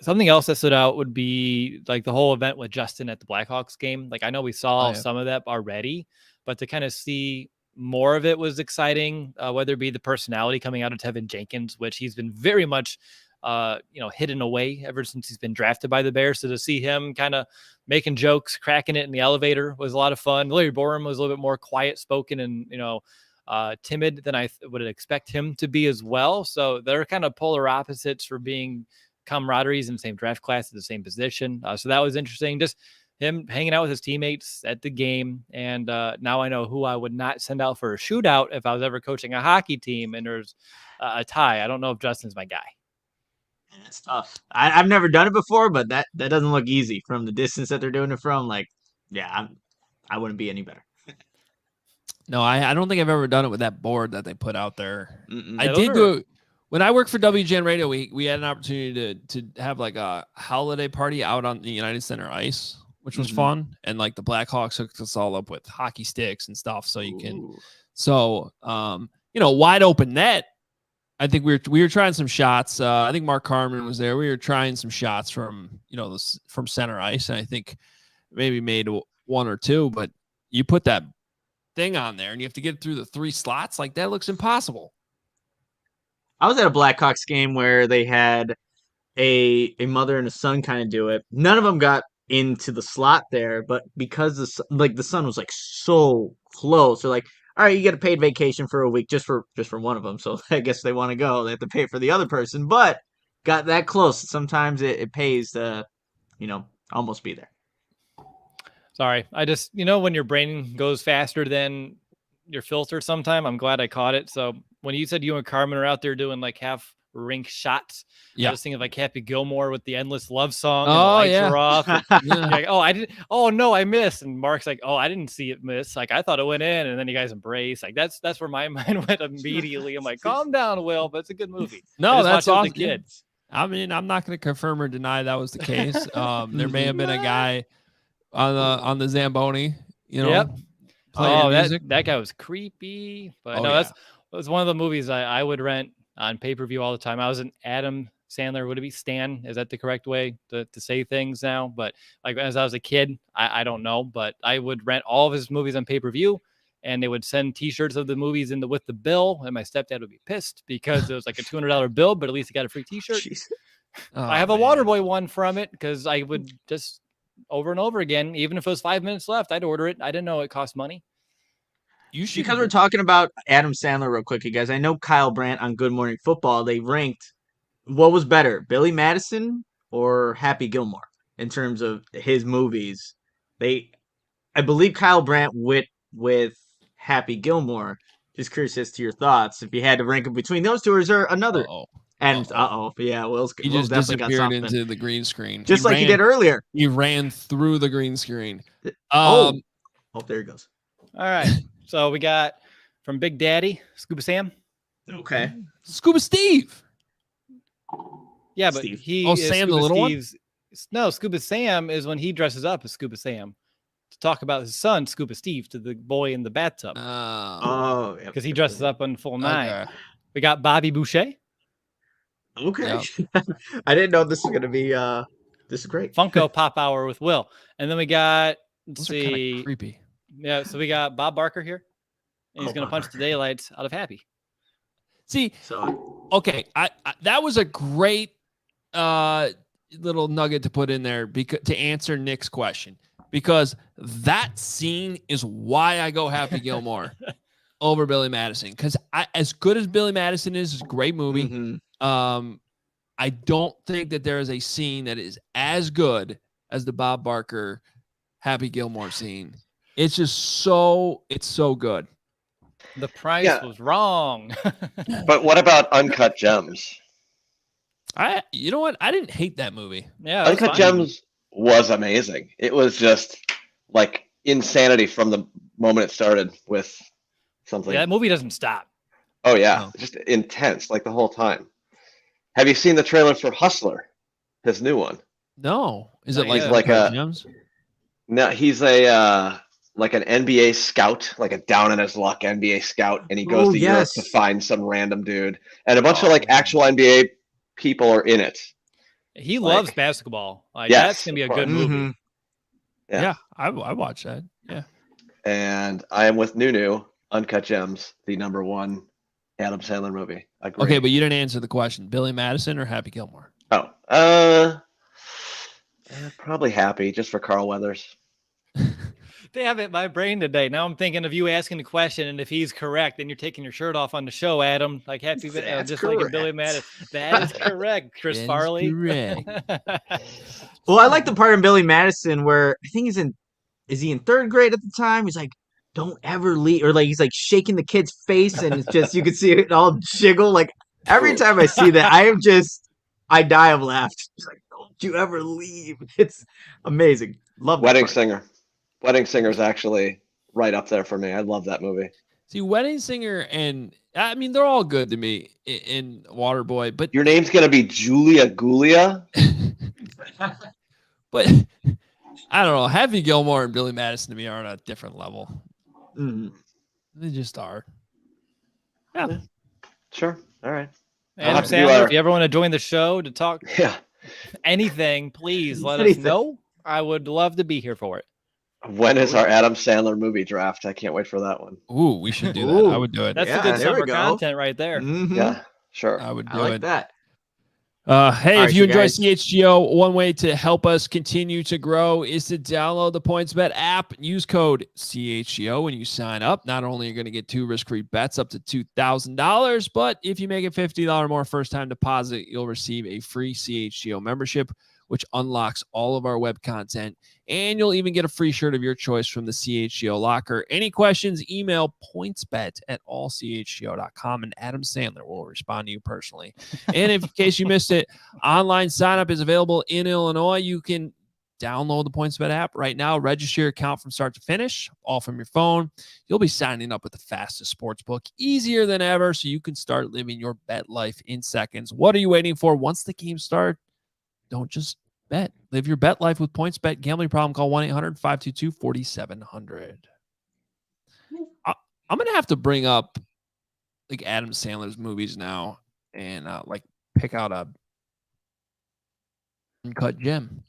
Something else that stood out would be like the whole event with Justin at the Blackhawks game. Like I know we saw some of that already, but to kind of see more of it was exciting, whether it be the personality coming out of Tevin Jenkins, which he's been very much, hidden away ever since he's been drafted by the Bears. So to see him kind of making jokes, cracking it in the elevator was a lot of fun. Larry Borum was a little bit more quiet spoken and, timid than I would expect him to be as well. So they're kind of polar opposites for being camaraderies in the same draft class at the same position. So that was interesting. Just him hanging out with his teammates at the game. And now I know who I would not send out for a shootout if I was ever coaching a hockey team and there's a tie. I don't know if Justin's my guy. That's tough. I've never done it before, but that doesn't look easy from the distance that they're doing it from. Like, yeah, I wouldn't be any better. No, I don't think I've ever done it with that board that they put out there. I Yeah, did do it. When I worked for WGN Radio, we had an opportunity to have like a holiday party out on the United Center ice, which was fun. And like the Blackhawks hooked us all up with hockey sticks and stuff. So you can, wide open net. I think we were trying some shots. I think Mark Carmen was there. We were trying some shots from, from center ice. And I think maybe made one or two, but you put that thing on there and you have to get through the 3 slots. Like that looks impossible. I was at a Blackhawks game where they had a mother and a son kind of do it. None of them got into the slot there, but because the sun was like so close, they're like, all right, you get a paid vacation for a week just for one of them. So I guess they want to go. They have to pay for the other person, but got that close. Sometimes it pays to, almost be there. Sorry. I just, when your brain goes faster than your filter sometime, I'm glad I caught it. So when you said you and Carmen are out there doing like half rink shots, I was thinking of like Happy Gilmore with the endless love song. And the lights are off. And like, oh, I didn't. Oh no, I missed. And Mark's like, oh, I didn't see it miss. Like I thought it went in, and then you guys embrace. Like that's where my mind went immediately. I'm like, calm down, Will. But it's a good movie. No, that's awesome. The kids. I mean, I'm not going to confirm or deny that was the case. There may have been a guy on the Zamboni. Yep. Oh, that guy was creepy. But it was one of the movies I would rent on pay-per-view all the time. I was an Adam Sandler. Would it be Stan? Is that the correct way to say things now? But like as I was a kid, I don't know, but I would rent all of his movies on pay-per-view, and they would send T-shirts of the movies with the bill, and my stepdad would be pissed because it was like a $200 bill, but at least he got a free T-shirt. I have a Waterboy one from it because I would just over and over again, even if it was 5 minutes left, I'd order it. I didn't know it cost money. Because we're talking about Adam Sandler real quick, you guys. I know Kyle Brandt on Good Morning Football, they ranked what was better, Billy Madison or Happy Gilmore in terms of his movies. I believe Kyle Brandt with Happy Gilmore. Just curious as to your thoughts. If you had to rank it between those two, or is there another? Yeah, Will's he just disappeared into the green screen, just like he did earlier. He ran through the green screen. There he goes. All right. So we got from Big Daddy, Scuba Sam. Okay. Scuba Steve. Yeah, but Steve. he is Sam Scuba the little Steve's, one? No, Scuba Sam is when he dresses up as Scuba Sam to talk about his son, Scuba Steve, to the boy in the bathtub. Because he dresses up on full nine. Okay. We got Bobby Boucher. Okay. Yep. I didn't know this was going to be this is great. Funko Pop Hour with Will. And then we got, let's see. Creepy. Yeah, so we got Bob Barker here. And he's going to punch the daylights out of Happy. See, okay, I that was a great little nugget to put in there to answer Nick's question, because that scene is why I go Happy Gilmore over Billy Madison. Because as good as Billy Madison is, it's a great movie. Mm-hmm. I don't think that there is a scene that is as good as the Bob Barker Happy Gilmore scene. It's just so good. The price was wrong. But what about Uncut Gems? You know what? I didn't hate that movie. Yeah, Uncut Gems was amazing. It was just like insanity from the moment it started with something. Yeah, that movie doesn't stop. Oh yeah, just intense like the whole time. Have you seen the trailer for Hustler, his new one? No. Is it like a Gems? No, he's a like an NBA scout, like a down in his luck NBA scout, and he goes to Europe to find some random dude, and a bunch of like actual NBA people are in it. He loves basketball. That's gonna be a good movie. Mm-hmm. Yeah, I watched that. Yeah. And I am with Nunu. Uncut Gems, the #1 Adam Sandler movie. Okay, but you didn't answer the question. Billy Madison or Happy Gilmore? Probably Happy, just for Carl Weathers. Damn it, my brain today. Now I'm thinking of you asking the question, and if he's correct, then you're taking your shirt off on the show, Adam. Like Happy, just correct. Like Billy Madison. That is correct, Chris Farley. Correct. Well, I like the part in Billy Madison where I think is he in 3rd grade at the time? He's like, "Don't ever leave," or like he's like shaking the kid's face, and it's just you can see it all jiggle. Like every time I see that, I die of laughter. He's like, "Don't you ever leave." It's amazing. Love Wedding Singer. Wedding Singer is actually right up there for me. I love that movie. See, Wedding Singer, and I mean, they're all good to me in Waterboy, but your name's going to be Julia Gulia. But I don't know. Happy Gilmore and Billy Madison to me are on a different level. Mm-hmm. They just are. Yeah. Sure. All right. Adam Sandler, if you ever want to join the show to talk anything, please let us know. I would love to be here for it. When is our Adam Sandler movie draft? I can't wait for that one. Ooh, we should do that. I would do it. That's a good summer content right there. Mm-hmm. Yeah, sure. I would do I like it. that. Hey, All if you right, enjoy guys. CHGO, one way to help us continue to grow is to download the PointsBet app. Use code CHGO when you sign up. Not only are you going to get 2 risk-free bets up to $2,000, but if you make a $50 more first-time deposit, you'll receive a free CHGO membership, which unlocks all of our web content, and you'll even get a free shirt of your choice from the CHGO locker. Any questions, email pointsbet@allchgo.com, and Adam Sandler will respond to you personally. And if in case you missed it, online sign-up is available in Illinois. You can download the PointsBet app right now, register your account from start to finish, all from your phone. You'll be signing up with the fastest sports book, easier than ever, so you can start living your bet life in seconds. What are you waiting for? Once the game starts, don't just bet. Live your bet life with PointsBet. Gambling problem, call 1-800-522-4700. I'm going to have to bring up like Adam Sandler's movies now and like pick out a uncut gem.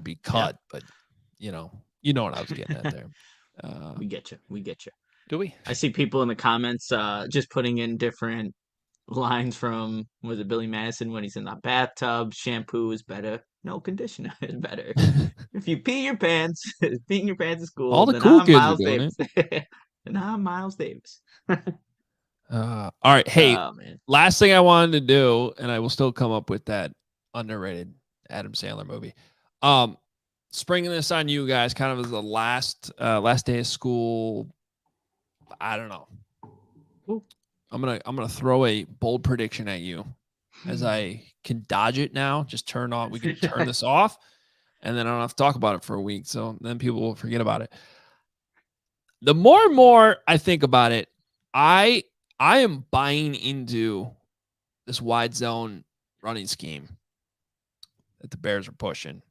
Be cut, but you know what I was getting at there. We get you. Do we? I see people in the comments just putting in different lines from, was it Billy Madison when he's in the bathtub? Shampoo is better. No, conditioner is better. If you pee your pants, peeing your pants is cool. All the then cool I'm kids Miles are doing Davis. And I'm Miles Davis. All right. Hey, man. Last thing I wanted to do, and I will still come up with that underrated Adam Sandler movie. Springing this on you guys kind of as the last day of school. I don't know. Ooh. I'm gonna throw a bold prediction at you as I can dodge it now. Just turn on. We can turn this off, and then I don't have to talk about it for a week. So then people will forget about it. The more and more I think about it, I am buying into this wide zone running scheme that the Bears are pushing.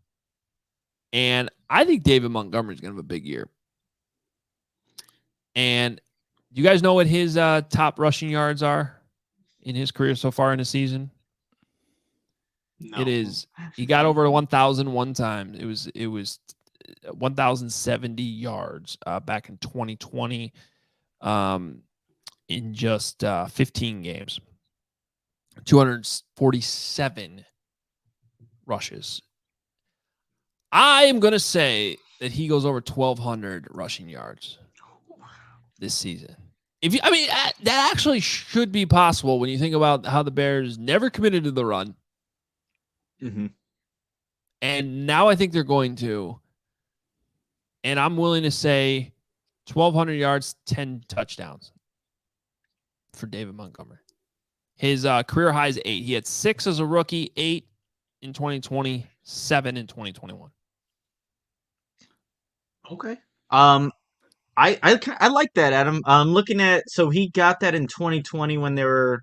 And I think David Montgomery is going to have a big year. And do you guys know what his top rushing yards are in his career so far in the season? No. It is, he got over 1,000 one time. It was 1,070 yards back in 2020 in just 15 games. 247 rushes. I am going to say that he goes over 1,200 rushing yards this season. That actually should be possible when you think about how the Bears never committed to the run. Mm-hmm. And now I think they're going to. And I'm willing to say 1,200 yards, 10 touchdowns for David Montgomery. His career high is 8. He had 6 as a rookie, 8 in 2020, 7 in 2021. Okay. I like that, Adam. I'm looking at, so he got that in 2020 when they were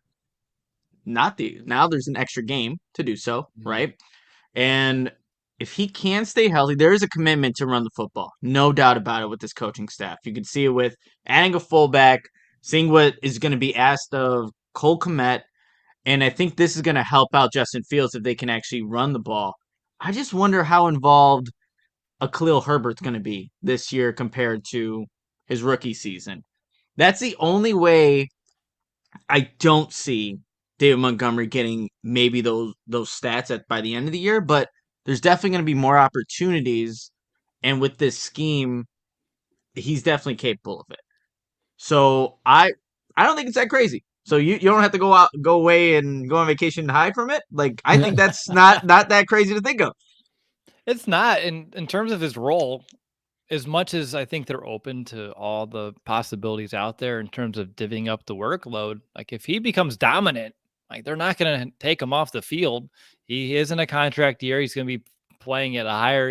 now there's an extra game to do so, right? And if he can stay healthy, there is a commitment to run the football. No doubt about it with this coaching staff. You can see it with adding a fullback, seeing what is going to be asked of Cole Kmet, and I think this is going to help out Justin Fields if they can actually run the ball. I just wonder how involved a Khalil Herbert's going to be this year compared to his rookie season. That's the only way I don't see David Montgomery getting maybe those stats by the end of the year, but there's definitely going to be more opportunities, and with this scheme, he's definitely capable of it. So I don't think it's that crazy. So you don't have to go away and go on vacation and hide from it. Like, I think that's not that crazy to think of. It's not in terms of his role. As much as I think they're open to all the possibilities out there in terms of divvying up the workload, like if he becomes dominant, like they're not going to take him off the field. He is in a contract year. He's going to be playing at a higher,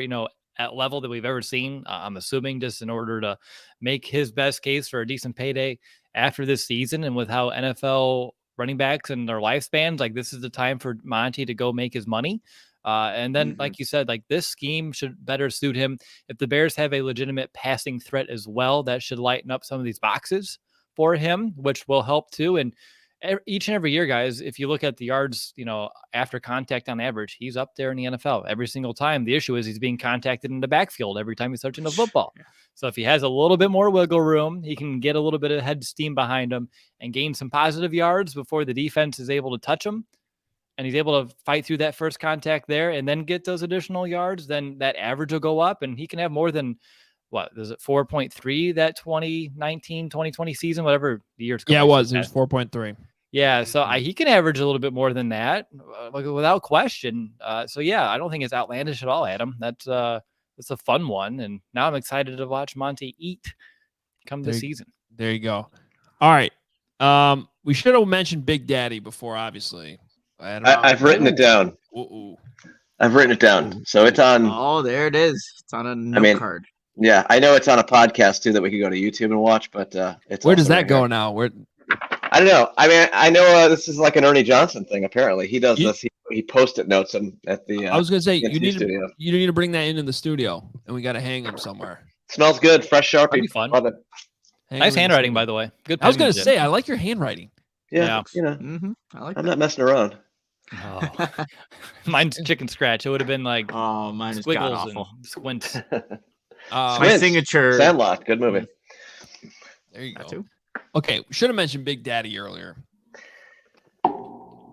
at level that we've ever seen. I'm assuming just in order to make his best case for a decent payday after this season. And with how NFL running backs and their lifespans, like this is the time for Monty to go make his money. And then, like you said, like this scheme should better suit him. If the Bears have a legitimate passing threat as well, that should lighten up some of these boxes for him, which will help too. And each and every year, guys, if you look at the yards, after contact on average, he's up there in the NFL every single time. The issue is he's being contacted in the backfield every time he's touching the football. Yeah. So if he has a little bit more wiggle room, he can get a little bit of head steam behind him and gain some positive yards before the defense is able to touch him. and he's able to fight through that first contact there and then get those additional yards, then that average will go up and he can have more than what is it 4.3 that 2019, 2020 season, whatever the year's. Yeah, it was 4.3. Yeah. So he can average a little bit more than that without question. So yeah, I don't think it's outlandish at all, Adam. That's a fun one. And now I'm excited to watch Monty eat come this season. There you go. All right. We should have mentioned Big Daddy before, obviously. I've written it down. Ooh. I've written it down. So it's on. Oh, there it is. It's on a note card. Yeah, I know it's on a podcast too that we could go to YouTube and watch, but it's. Where does that go now? Where? I don't know. I mean, I know this is like an Ernie Johnson thing. Apparently, he does this. He post-it notes at the. I was gonna say you need to bring that into the studio, and we got to hang them somewhere. Smells good, fresh Sharpie. That'd be fun. Nice handwriting, by the way. Good. I was gonna say I like your handwriting. Yeah. You know, I'm not messing around. Oh. Mine's chicken scratch. It would have been like mine is god-awful. Squints. My signature. Sandlot, good movie. There you go. Okay, should have mentioned Big Daddy earlier.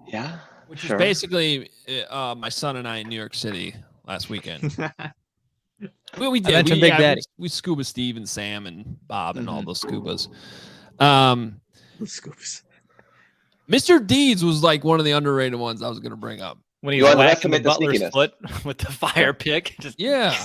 Yeah, which is basically my son and I in New York City last weekend. we did. Big Daddy. We scuba Steve and Sam and Bob and all those scubas. Scoops. Mr. Deeds was like one of the underrated ones I was going to bring up. When he was whacking the butler's foot with the fire pick. Yeah.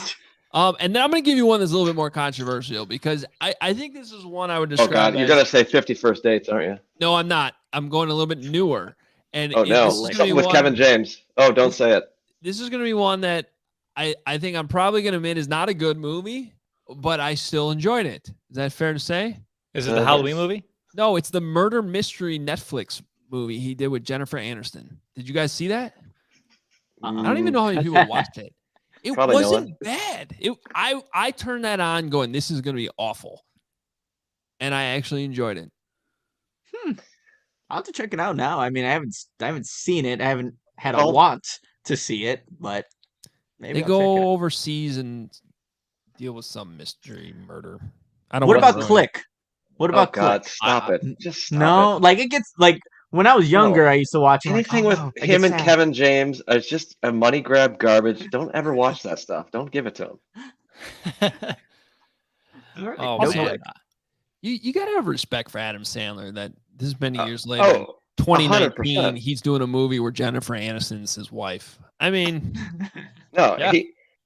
And then I'm going to give you one that's a little bit more controversial because I think this is one I would describe. Oh, God. You're going to say 50 First Dates, aren't you? No, I'm not. I'm going a little bit newer. And something with Kevin James. Oh, don't say it. This is going to be one that I think I'm probably going to admit is not a good movie, but I still enjoyed it. Is that fair to say? Is it the Halloween movie? No, it's the murder mystery Netflix movie he did with Jennifer Aniston. Did you guys see that? I don't even know how many people watched it. It probably wasn't bad. I turned that on going, this is going to be awful. And I actually enjoyed it. I'll have to check it out now. I mean, I haven't seen it. I haven't had a want to see it, but maybe they go overseas and deal with some mystery murder. I don't. What about Click? What about Click? God, stop it. Just stop it. Like it gets like when I was younger, I used to watch anything with him and Kevin James. It's just a money grab garbage. Don't ever watch that stuff. Don't give it to him. Oh man, you gotta have respect for Adam Sandler. That this many years later, 2019, 100%. He's doing a movie where Jennifer Aniston's his wife. I mean,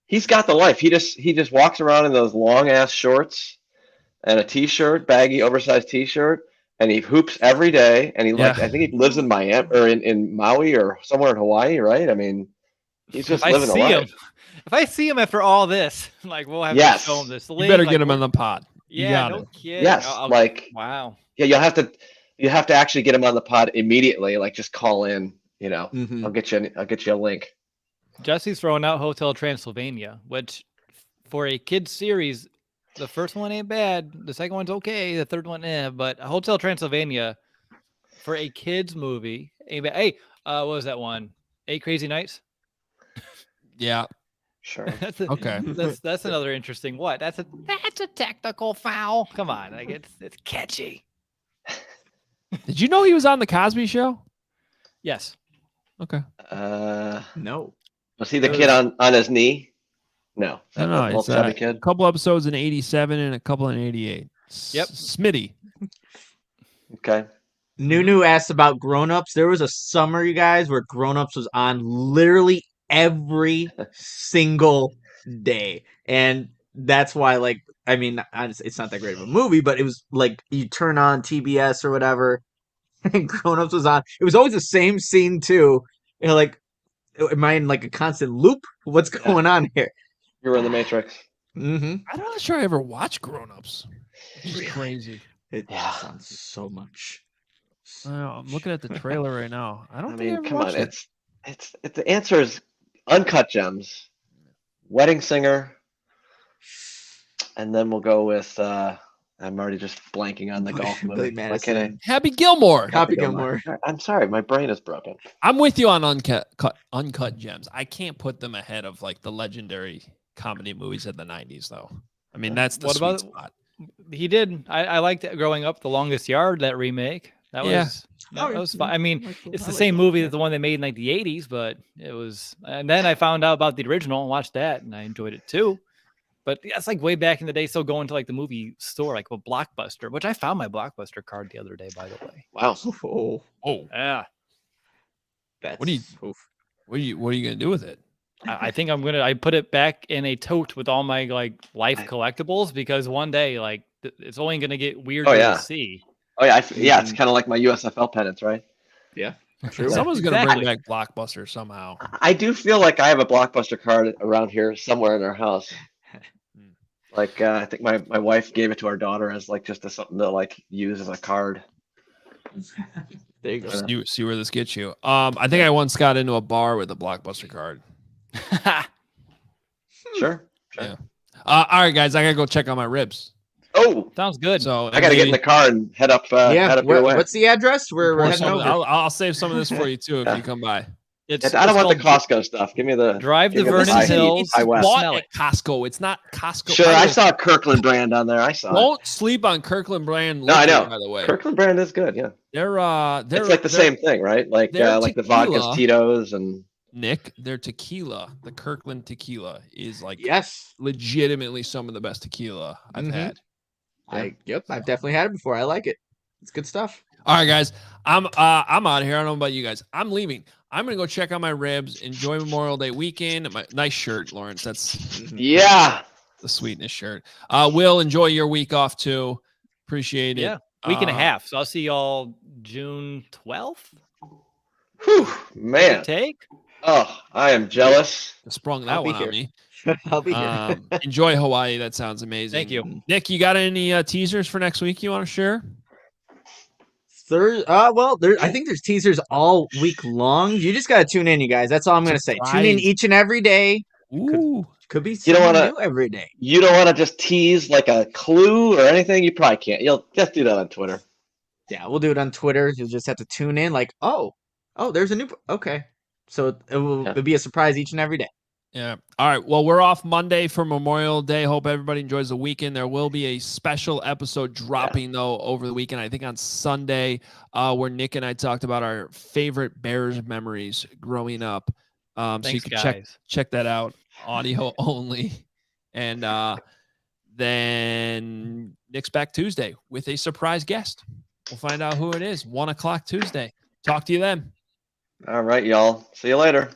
he's got the life. He just walks around in those long ass shorts and a t-shirt, baggy, oversized t-shirt. And he hoops every day, and I think he lives in Miami or in Maui or somewhere in Hawaii, right? I mean, he's just living a life. If I see him after all this, like we'll have to show him this. You better get him on the pod. Yeah, no kidding. Yes, wow. Yeah, you have to actually get him on the pod immediately. Like just call in. You know, I'll get you a link. Jesse's throwing out Hotel Transylvania, which for a kids series. The first one ain't bad. The second one's okay. The third one, but Hotel Transylvania for a kids movie ain't bad. Hey, what was that one? 8 Crazy Nights? Yeah. Sure. Okay. That's another interesting what? That's a technical foul. Come on, like it's catchy. Did you know he was on the Cosby Show? Yes. Okay. No. Was he the kid on his knee? No. No, it's a couple episodes in 87 and a couple in 88. Yep. Smitty. Okay. Nunu asked about Grown Ups. There was a summer, you guys, where Grown Ups was on literally every single day. And that's why, like, I mean, it's not that great of a movie, but it was like you turn on TBS or whatever, and Grown Ups was on. It was always the same scene, too. You know, like, am I in like a constant loop? What's going on here? You're in the Matrix. I'm not sure I ever watched Grown Ups. It's crazy. It sounds so much. I'm looking at the trailer right now. I mean, come on. It's the answer is Uncut Gems, Wedding Singer, and then we'll go with I'm already just blanking on the golf movie. Happy Gilmore. Happy Gilmore. I'm sorry, my brain is broken. I'm with you on Uncut Gems. I can't put them ahead of like the legendary comedy movies of the 90s, though. I mean, that's the sweet spot. He did. I liked it growing up. The Longest Yard, that remake. That Yeah. was that was fun. I mean, it's the same movie as the one they made in like the 80s, but it was. And then I found out about the original and watched that, and I enjoyed it too. But that's like way back in the day. Still going to like the movie store, like a Blockbuster, which I found my Blockbuster card the other day, by the way. Wow. Oh, Yeah, what are you gonna do with it? I think I put it back in a tote with all my like life collectibles because one day like it's only gonna get weirder to see. Oh yeah, it's kind of like my USFL pennants, right? Yeah. True. Someone's gonna bring back Blockbuster somehow. I do feel like I have a Blockbuster card around here somewhere in our house. Like I think my wife gave it to our daughter as like just something to like use as a card. There you go. See where this gets you. I think I once got into a bar with a Blockbuster card. Sure. Yeah. All right, guys, I gotta go check on my ribs. Oh, sounds good. So I gotta get in the car and head up. Head up your way. What's the address? We're heading over. I'll save some of this for you too if you come by. I don't want the Costco stuff. Give me the drive to Vernon Hills. It's bought at Costco. It's not Costco. Sure, I saw a Kirkland brand on there. I saw. Don't sleep on Kirkland brand. No, I know. By the way, Kirkland brand is good. Yeah, they're it's like the same thing, right? Like the vodkas, Tito's, and Nick. Their tequila, the Kirkland tequila, is like legitimately some of the best tequila I've had. I've definitely had it before. I like it. It's good stuff. All right, guys. I'm out of here. I don't know about you guys. I'm leaving. I'm gonna go check on my ribs. Enjoy Memorial Day weekend. Nice shirt, Lawrence. That's the sweetness shirt. Will, enjoy your week off too. Appreciate it. Yeah, week and a half. So I'll see y'all June 12th. Whew, man. Take. Oh, I am jealous. Sprung that one on me. I'll be here. Enjoy Hawaii. That sounds amazing. Thank you, Nick. You got any teasers for next week you want to share? I think there's teasers all week long. You just gotta tune in, you guys. That's all I'm gonna say. Tune in each and every day. Ooh, could be something new every day. You don't want to just tease like a clue or anything. You probably can't. You'll just do that on Twitter. Yeah, we'll do it on Twitter. You'll just have to tune in. Like, oh, there's a new. Okay, so it'll be a surprise each and every day. Yeah. All right. Well, we're off Monday for Memorial Day. Hope everybody enjoys the weekend. There will be a special episode dropping, though, over the weekend. I think on Sunday, where Nick and I talked about our favorite Bears memories growing up. So you can check that out, audio only. And then Nick's back Tuesday with a surprise guest. We'll find out who it is. 1:00 Tuesday. Talk to you then. All right, y'all. See you later.